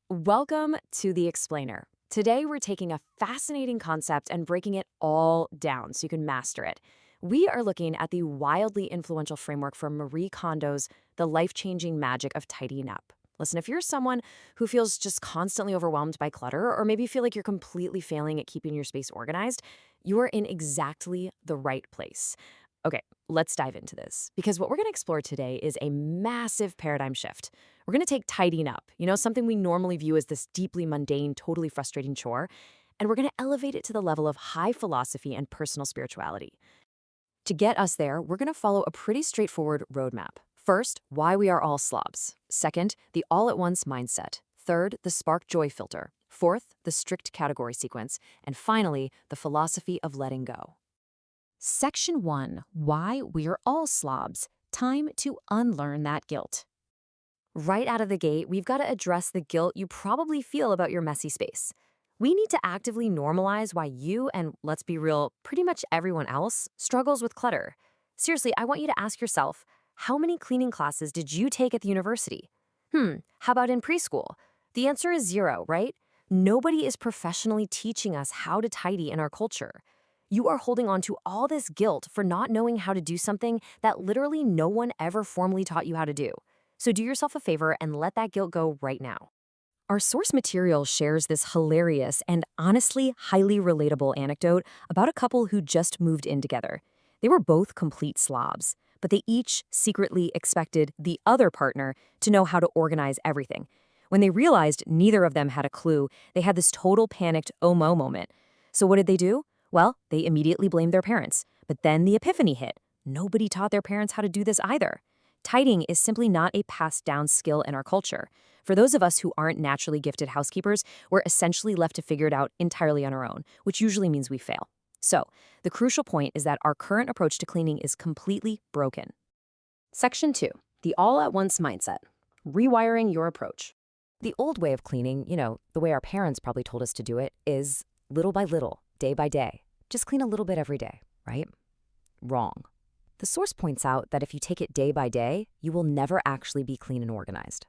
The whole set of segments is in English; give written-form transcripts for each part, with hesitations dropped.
Welcome to The Explainer. Today, we're taking a fascinating concept and breaking it all down so you can master it. We are looking at the wildly influential framework from Marie Kondo's The Life-Changing Magic of Tidying Up. Listen, if you're someone who feels just constantly overwhelmed by clutter, or maybe feel like you're completely failing at keeping your space organized, you are in exactly the right place. Okay, let's dive into this, because what we're going to explore today is a massive paradigm shift. We're going to take tidying up, something we normally view as this deeply mundane, totally frustrating chore, and we're going to elevate it to the level of high philosophy and personal spirituality. To get us there, we're going to follow a pretty straightforward roadmap. First, why we are all slobs. Second, the all-at-once mindset. Third, the spark joy filter. Fourth, the strict category sequence. And finally, the philosophy of letting go. Section 1, Why We're All Slobs. Time to unlearn that guilt. Right out of the gate, we've got to address the guilt you probably feel about your messy space. We need to actively normalize why you, and let's be real, pretty much everyone else, struggles with clutter. Seriously, I want you to ask yourself, how many cleaning classes did you take at the university? How about in preschool? The answer is zero, right? Nobody is professionally teaching us how to tidy in our culture. You are holding on to all this guilt for not knowing how to do something that literally no one ever formally taught you how to do. So do yourself a favor and let that guilt go right now. Our source material shares this hilarious and honestly highly relatable anecdote about a couple who just moved in together. They were both complete slobs, but they each secretly expected the other partner to know how to organize everything. When they realized neither of them had a clue, they had this total panicked oh no moment. So what did they do? Well, they immediately blamed their parents. But then the epiphany hit. Nobody taught their parents how to do this either. Tidying is simply not a passed down skill in our culture. For those of us who aren't naturally gifted housekeepers, we're essentially left to figure it out entirely on our own, which usually means we fail. So, the crucial point is that our current approach to cleaning is completely broken. Section 2, the all-at-once mindset. Rewiring your approach. The old way of cleaning, the way our parents probably told us to do it, is little by little, day by day. Just clean a little bit every day, right? Wrong. The source points out that if you take it day by day, you will never actually be clean and organized.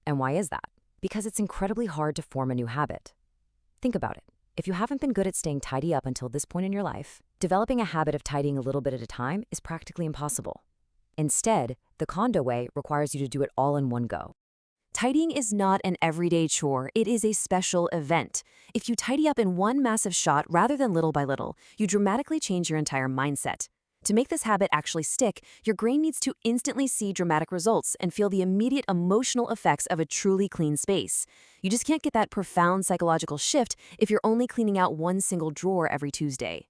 And why is that? Because it's incredibly hard to form a new habit. Think about it. If you haven't been good at staying tidy up until this point in your life, developing a habit of tidying a little bit at a time is practically impossible. Instead, the Kondo way requires you to do it all in one go. Tidying is not an everyday chore, it is a special event. If you tidy up in one massive shot rather than little by little, you dramatically change your entire mindset. To make this habit actually stick, your brain needs to instantly see dramatic results and feel the immediate emotional effects of a truly clean space. You just can't get that profound psychological shift if you're only cleaning out one single drawer every Tuesday.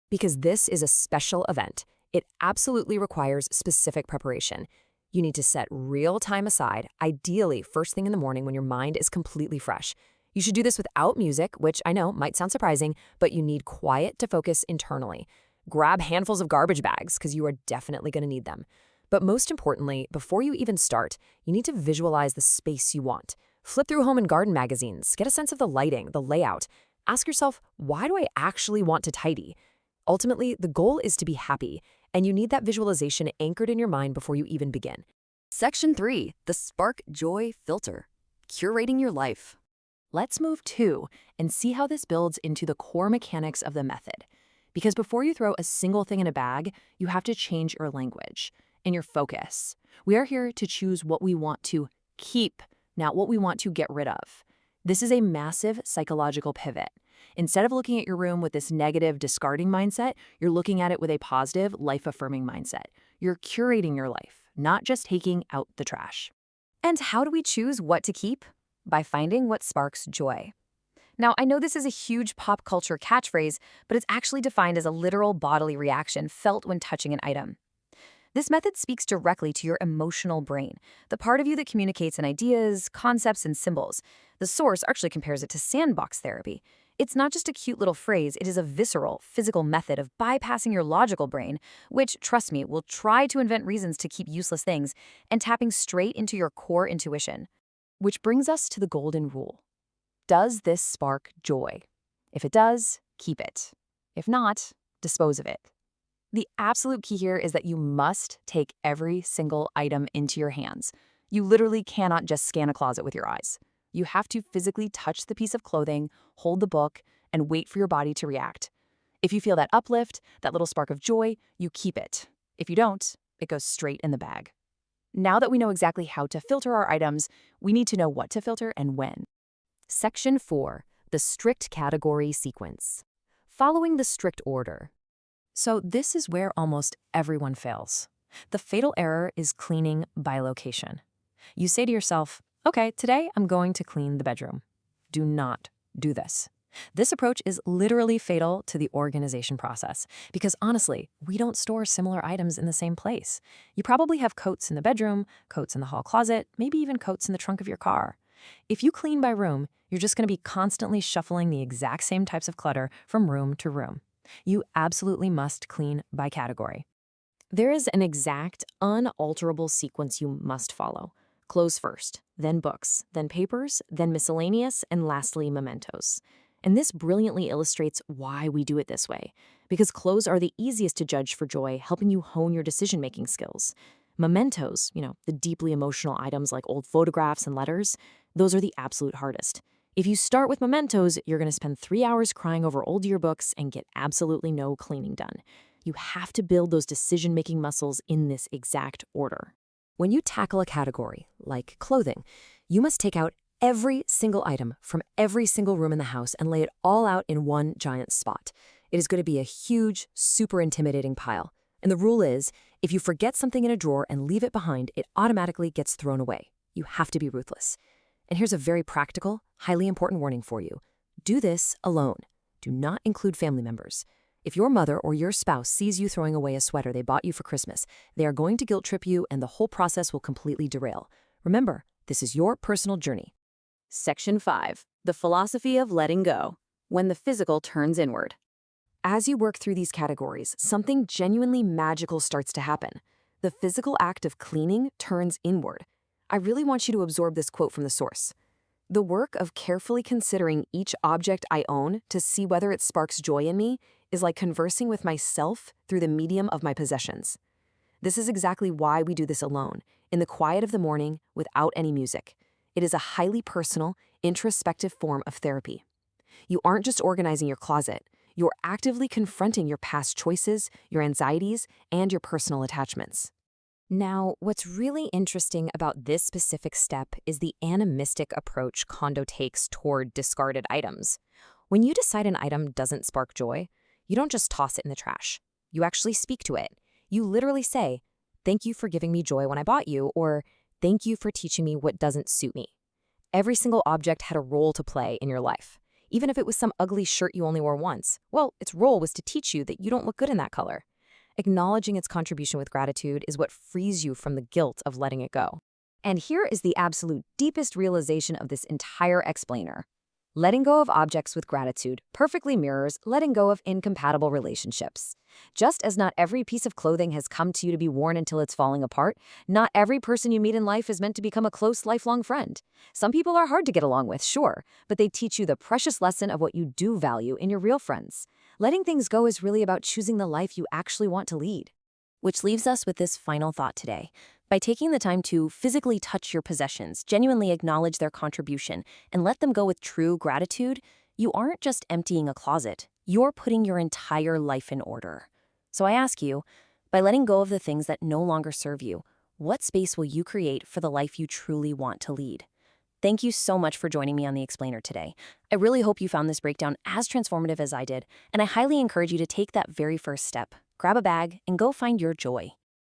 Because this is a special event, it absolutely requires specific preparation. You need to set real time aside, ideally first thing in the morning when your mind is completely fresh. You should do this without music, which I know might sound surprising, but you need quiet to focus internally. Grab handfuls of garbage bags because you are definitely going to need them. But most importantly, before you even start, you need to visualize the space you want. Flip through home and garden magazines, get a sense of the lighting, the layout. Ask yourself, why do I actually want to tidy? Ultimately, the goal is to be happy, and you need that visualization anchored in your mind before you even begin. Section 3, the spark joy filter. Curating your life. Let's move to and see how this builds into the core mechanics of the method. Because before you throw a single thing in a bag, you have to change your language and your focus. We are here to choose what we want to keep, not what we want to get rid of. This is a massive psychological pivot. Instead of looking at your room with this negative, discarding mindset, you're looking at it with a positive, life-affirming mindset. You're curating your life, not just taking out the trash. And how do we choose what to keep? By finding what sparks joy. Now, I know this is a huge pop culture catchphrase, but it's actually defined as a literal bodily reaction felt when touching an item. This method speaks directly to your emotional brain, the part of you that communicates in ideas, concepts, and symbols. The source actually compares it to sandbox therapy. It's not just a cute little phrase, it is a visceral, physical method of bypassing your logical brain, which, trust me, will try to invent reasons to keep useless things, and tapping straight into your core intuition. Which brings us to the golden rule. Does this spark joy? If it does, keep it. If not, dispose of it. The absolute key here is that you must take every single item into your hands. You literally cannot just scan a closet with your eyes. You have to physically touch the piece of clothing, hold the book, and wait for your body to react. If you feel that uplift, that little spark of joy, you keep it. If you don't, it goes straight in the bag. Now that we know exactly how to filter our items, we need to know what to filter and when. Section 4. The strict category sequence. Following the strict order. So this is where almost everyone fails. The fatal error is cleaning by location. You say to yourself, okay, today I'm going to clean the bedroom. Do not do this. This approach is literally fatal to the organization process because honestly, we don't store similar items in the same place. You probably have coats in the bedroom, coats in the hall closet, maybe even coats in the trunk of your car. If you clean by room, you're just going to be constantly shuffling the exact same types of clutter from room to room. You absolutely must clean by category. There is an exact, unalterable sequence you must follow. Clothes first, then books, then papers, then miscellaneous, and lastly, mementos. And this brilliantly illustrates why we do it this way, because clothes are the easiest to judge for joy, helping you hone your decision-making skills. Mementos, the deeply emotional items like old photographs and letters, those are the absolute hardest. If you start with mementos, you're going to spend 3 hours crying over old yearbooks and get absolutely no cleaning done. You have to build those decision-making muscles in this exact order. When you tackle a category, like clothing, you must take out every single item from every single room in the house and lay it all out in one giant spot. It is going to be a huge, super intimidating pile. And the rule is, if you forget something in a drawer and leave it behind, it automatically gets thrown away. You have to be ruthless. And here's a very practical, highly important warning for you. Do this alone. Do not include family members. If your mother or your spouse sees you throwing away a sweater they bought you for Christmas, they are going to guilt trip you and the whole process will completely derail. Remember, this is your personal journey. Section 5. The philosophy of letting go. When the physical turns inward. As you work through these categories, something genuinely magical starts to happen. The physical act of cleaning turns inward. I really want you to absorb this quote from the source. The work of carefully considering each object I own to see whether it sparks joy in me is like conversing with myself through the medium of my possessions. This is exactly why we do this alone, in the quiet of the morning, without any music. It is a highly personal, introspective form of therapy. You aren't just organizing your closet, you're actively confronting your past choices, your anxieties, and your personal attachments. Now, what's really interesting about this specific step is the animistic approach Kondo takes toward discarded items. When you decide an item doesn't spark joy, you don't just toss it in the trash. You actually speak to it. You literally say, "Thank you for giving me joy when I bought you," or "Thank you for teaching me what doesn't suit me." Every single object had a role to play in your life. Even if it was some ugly shirt you only wore once, well, its role was to teach you that you don't look good in that color. Acknowledging its contribution with gratitude is what frees you from the guilt of letting it go. And here is the absolute deepest realization of this entire explainer. Letting go of objects with gratitude perfectly mirrors letting go of incompatible relationships. Just as not every piece of clothing has come to you to be worn until it's falling apart, not every person you meet in life is meant to become a close, lifelong friend. Some people are hard to get along with, sure, but they teach you the precious lesson of what you do value in your real friends. Letting things go is really about choosing the life you actually want to lead. Which leaves us with this final thought today. By taking the time to physically touch your possessions, genuinely acknowledge their contribution, and let them go with true gratitude, you aren't just emptying a closet, you're putting your entire life in order. So I ask you, by letting go of the things that no longer serve you, what space will you create for the life you truly want to lead? Thank you so much for joining me on The Explainer today. I really hope you found this breakdown as transformative as I did, and I highly encourage you to take that very first step. Grab a bag and go find your joy.